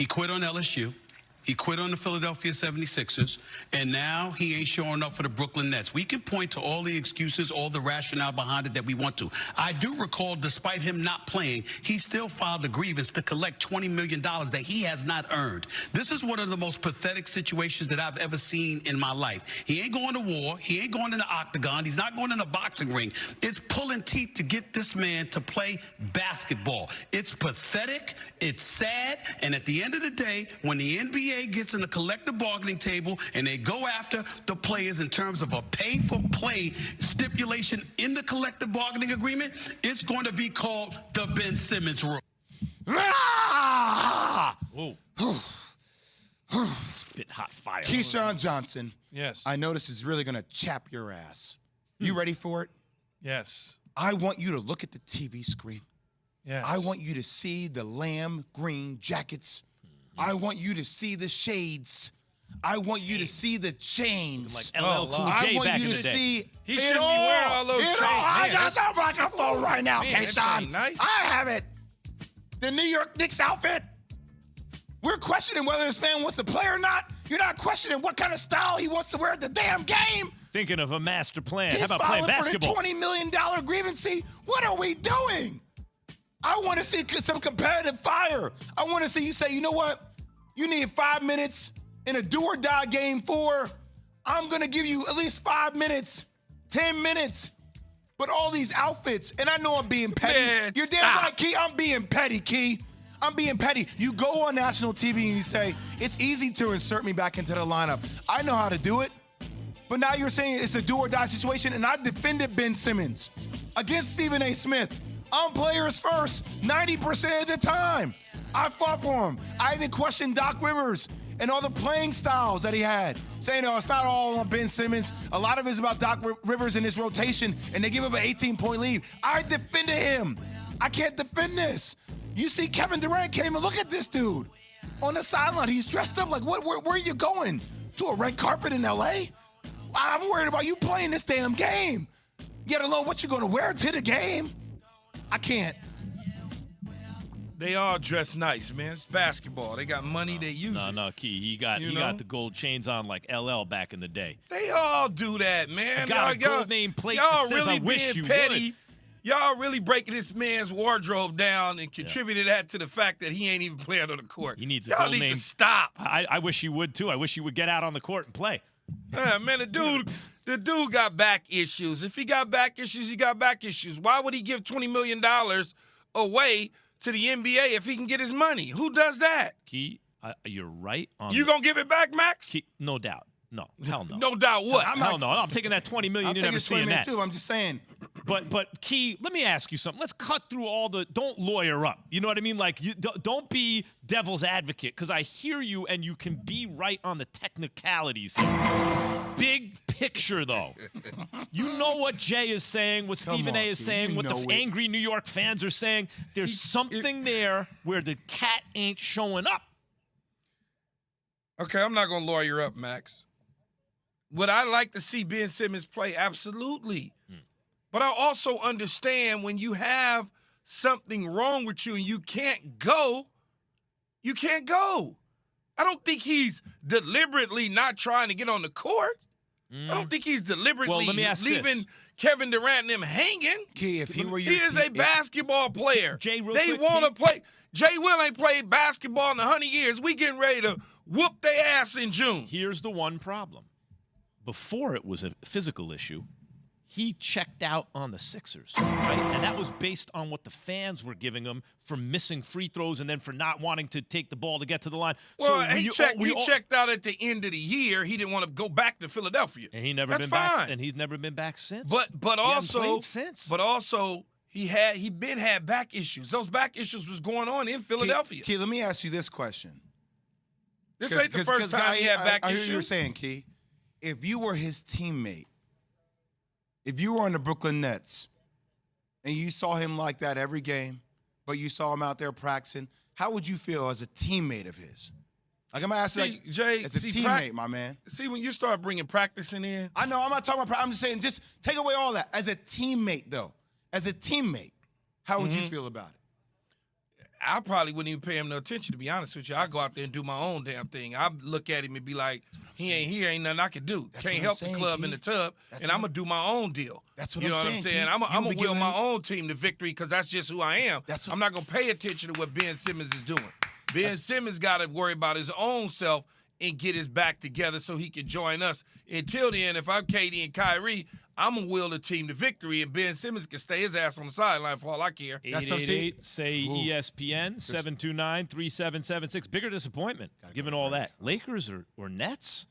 He quit on LSU. He quit on the Philadelphia 76ers, and now he ain't showing up for the Brooklyn Nets. We can point to all the excuses, all the rationale behind it that we want to. I do recall, despite him not playing, he still filed a grievance to collect $20 million that he has not earned. This is one of the most pathetic situations that I've ever seen in my life. He ain't going to war. He ain't going in the octagon. He's not going in a boxing ring. It's pulling teeth to get this man to play basketball. It's pathetic. It's sad. And at the end of the day, when the NBA gets in the collective bargaining table and they go after the players in terms of a pay-for-play stipulation in the collective bargaining agreement, it's going to be called the Ben Simmons rule. Spit hot fire. Keyshawn Johnson. Yes. I know this is really going to chap your ass. You ready for it? Yes. I want you to look at the TV screen. Yes. I want you to see the lamb green jackets. I want you to see the shades. I want you to see the chains. Like LL Cool I J want back you in to the day. see He it shouldn't be all. wearing all those chains. I Man, got the microphone right now, Man, that Keyshawn. ain't nice. I have it. The New York Knicks outfit. We're questioning whether this man wants to play or not. You're not questioning what kind of style he wants to wear at the damn game. Thinking of a master plan. He's How about playing filing basketball? for the $20 million grievance. What are we doing? I want to see some competitive fire. I want to see you say, you know what? You need 5 minutes in a do-or-die game 4. I'm going to give you at least 5 minutes, 10 minutes. But all these outfits, and I know I'm being petty. Man, You're damn right, Key. I'm being petty, Key. I'm being petty. You go on national TV and you say, it's easy to insert me back into the lineup. I know how to do it. But now you're saying it's a do-or-die situation, and I defended Ben Simmons against Stephen A. Smith. I'm players first 90% of the time. I fought for him. I even questioned Doc Rivers and all the playing styles that he had, saying, no, it's not all on Ben Simmons. A lot of it is about Doc Rivers and his rotation, and they give him an 18-point lead. I defended him. I can't defend this. You see Kevin Durant came and look at this dude on the sideline. He's dressed up like, where are you going? To a red carpet in L.A.? I'm worried about you playing this damn game, let alone what you're going to wear to the game. I can't. They all dress nice, man. It's basketball. They got money. They use it. No, Key. He got the gold chains on like LL back in the day. They all do that, man. I got a gold name plate y'all that says really I wish being you petty. would. Y'all really breaking this man's wardrobe down and contributed that to the fact that he ain't even playing on the court. He needs a y'all gold need name. to stop. I wish you would too. I wish you would get out on the court and play. Man, the dude got back issues. If he got back issues, he got back issues. Why would he give $20 million away to the NBA if he can get his money? Who does that? Key, you're right on. You gonna give it back, Max? Key, no doubt. No, hell no. No doubt what? Hell no. I'm taking that $20 million. You're never seeing that. Too. I'm just saying. But Key, let me ask you something. Let's cut through all the. Don't lawyer up. You know what I mean? Like, don't be devil's advocate, because I hear you and you can be right on the technicalities here. Big picture, though. You know what Jay is saying, what Stephen A. is saying, what the angry New York fans are saying. There's something there where the cat ain't showing up. Okay, I'm not gonna lawyer up, Max. Would I like to see Ben Simmons play? Absolutely. But I also understand when you have something wrong with you and you can't go, you can't go. I don't think he's deliberately not trying to get on the court. I don't think he's deliberately leaving Kevin Durant and them hanging. Key, if he were He is a basketball player. Jay, real they quick, want to Key. play. Jay Will ain't played basketball in 100 years. We getting ready to whoop their ass in June. Here's the one problem. Before it was a physical issue, he checked out on the Sixers, right? And that was based on what the fans were giving him for missing free throws and then for not wanting to take the ball to get to the line. Well, so he checked out at the end of the year. He didn't want to go back to Philadelphia. And he never That's been fine. back. And he's never been back since. But also he had back issues. Those back issues was going on in Philadelphia. Key, let me ask you this question. This ain't the first time he had back I issues. hear you were saying, Key, if you were his teammate, if you were on the Brooklyn Nets and you saw him like that every game, but you saw him out there practicing, how would you feel as a teammate of his? Like, I'm asking, Jay, as a teammate, my man. See, when you start bringing practicing in. I know, I'm not talking about I'm just saying, just take away all that. As a teammate, though, as a teammate, how would you feel about it? I probably wouldn't even pay him no attention, to be honest with you. I'd go out there and do my own damn thing. I'd look at him and be like, he ain't here, ain't nothing I can do. Can't help the club in the tub, and I'm going to do my own deal. That's what you know I'm what I'm saying? saying. I'm going to will my own team to victory because that's just who I am. I'm not going to pay attention to what Ben Simmons is doing. Ben Simmons got to worry about his own self and get his back together so he can join us. Until then, if I'm KD and Kyrie, I'm going to will the team to victory, and Ben Simmons can stay his ass on the sideline for all I care. 888 say ESPN 729-3776. Bigger disappointment given all that. Lakers or Nets?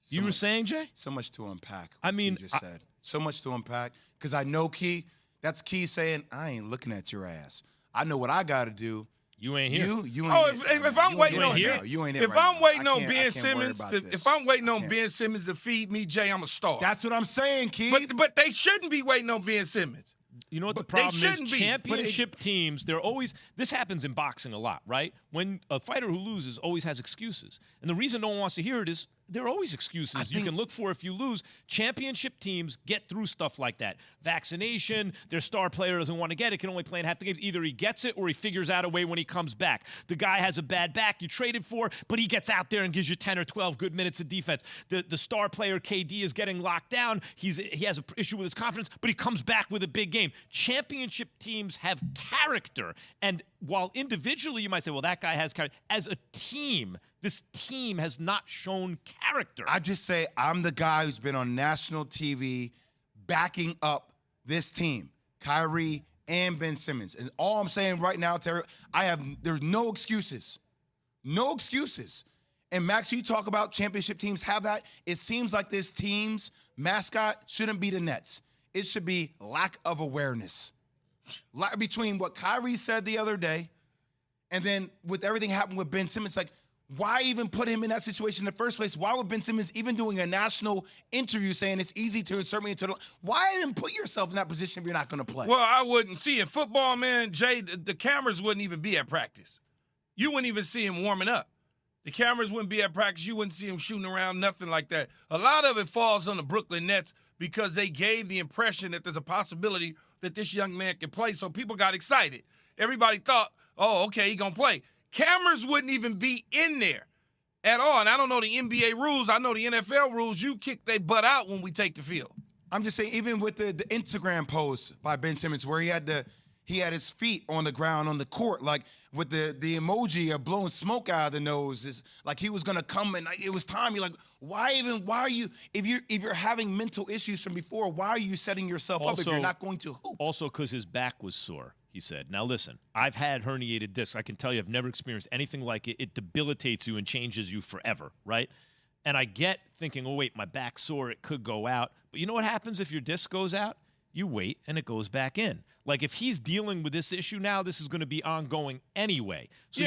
You were saying, Jay? So much to unpack. I mean, you just said so much to unpack because I know Key. That's Key saying I ain't looking at your ass. I know what I got to do. You ain't here. You ain't. Oh, if I'm waiting on here, you ain't. If I'm waiting on Ben Simmons, if I'm waiting on Ben Simmons to feed me, Jay, I'm a star. That's what I'm saying, Key. But they shouldn't be waiting on Ben Simmons. You know what the But they problem is? shouldn't be. Championship teams, they're always – this happens in boxing a lot, right? When a fighter who loses always has excuses. And the reason no one wants to hear it is there are always excuses you can look for if you lose. Championship teams get through stuff like that. Vaccination, their star player doesn't want to get it, can only play in half the games. Either he gets it or he figures out a way when he comes back. The guy has a bad back you traded for, but he gets out there and gives you 10 or 12 good minutes of defense. The star player, KD, is getting locked down. He has an issue with his confidence, but he comes back with a big game. Championship teams have character. And while individually you might say, well, that guy has character, as a team, this team has not shown character. I just say I'm the guy who's been on national TV backing up this team, Kyrie and Ben Simmons. And all I'm saying right now, Terry, there's no excuses. No excuses. And Max, you talk about championship teams have that. It seems like this team's mascot shouldn't be the Nets. It should be lack of awareness. Between what Kyrie said the other day and then with everything happened with Ben Simmons, like, why even put him in that situation in the first place? Why would Ben Simmons even doing a national interview saying it's easy to insert me into the – why even put yourself in that position if you're not going to play? Well, I wouldn't see in football, man, Jay, the cameras wouldn't even be at practice. You wouldn't even see him warming up. The cameras wouldn't be at practice. You wouldn't see him shooting around, nothing like that. A lot of it falls on the Brooklyn Nets because they gave the impression that there's a possibility that this young man can play, so people got excited. Everybody thought, oh, okay, he's going to play. Cameras wouldn't even be in there at all. And I don't know the NBA rules. I know the NFL rules. You kick their butt out when we take the field. I'm just saying, even with the Instagram post by Ben Simmons where he had his feet on the ground on the court, like with the emoji of blowing smoke out of the nose, is like he was gonna come and it was time. You're like, why are you if you're having mental issues from before, why are you setting yourself up if you're not going to hoop? Also because his back was sore, he said. Now listen, I've had herniated discs. I can tell you I've never experienced anything like it. It debilitates you and changes you forever, right? And I get thinking, oh wait, my back's sore, it could go out. But you know what happens if your disc goes out? You wait and it goes back in. Like if he's dealing with this issue now, this is going to be ongoing anyway. So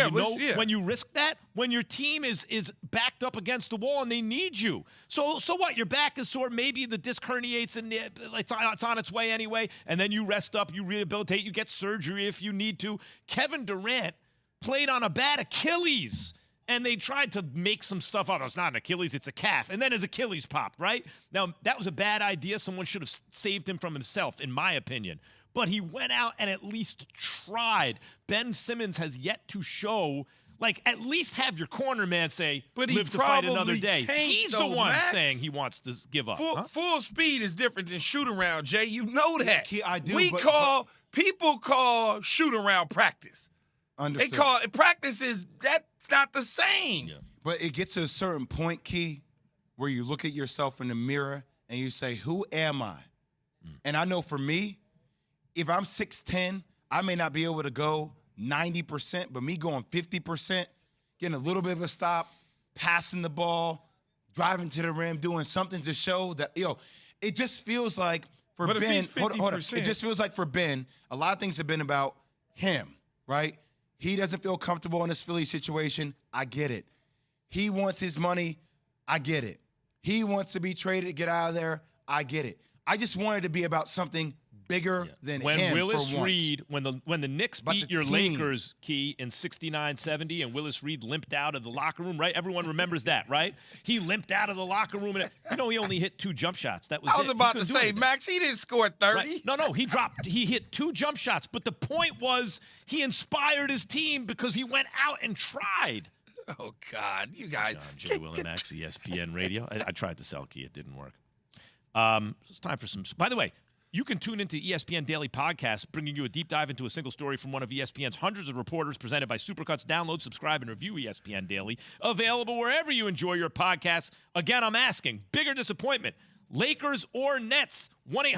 when you risk that, when your team is backed up against the wall and they need you. So what? Your back is sore. Maybe the disc herniates and it's on its way anyway. And then you rest up, you rehabilitate, you get surgery if you need to. Kevin Durant played on a bad Achilles. And they tried to make some stuff up. It's not an Achilles, it's a calf. And then his Achilles popped, right? Now, that was a bad idea. Someone should have saved him from himself, in my opinion. But he went out and at least tried. Ben Simmons has yet to show, like, at least have your corner man say, live to fight another day. He's the one saying he wants to give up. Full speed is different than shoot around, Jay. You know that. I do. People call shoot around practice. Understood. They call it practices. That's not the same. Yeah. But it gets to a certain point, Key, where you look at yourself in the mirror and you say, who am I? And I know for me, if I'm 6'10", I may not be able to go 90%, but me going 50%, getting a little bit of a stop, passing the ball, driving to the rim, doing something to show that, it just feels like for Ben, hold on. It just feels like for Ben, a lot of things have been about him, right? He doesn't feel comfortable in this Philly situation. I get it. He wants his money. I get it. He wants to be traded, get out of there. I get it. I just wanted to be about something bigger than when him Willis for once. Reed, when the Knicks But beat the your team- Lakers, Key, in 69-70, and Willis Reed limped out of the locker room, right? Everyone remembers that, right? He limped out of the locker room, and he only hit 2 jump shots. That was I was it. about He to couldn't do say, anything. Max, he didn't score 30. Right. No, he hit 2 jump shots. But the point was he inspired his team because he went out and tried. Oh, God, you guys. John J. Will and Max, ESPN Radio. I tried to sell Key. It didn't work. It's time for some. By the way, you can tune into ESPN Daily Podcast, bringing you a deep dive into a single story from one of ESPN's hundreds of reporters, presented by Supercuts. Download, subscribe, and review ESPN Daily. Available wherever you enjoy your podcasts. Again, I'm asking, bigger disappointment, Lakers or Nets? 1-800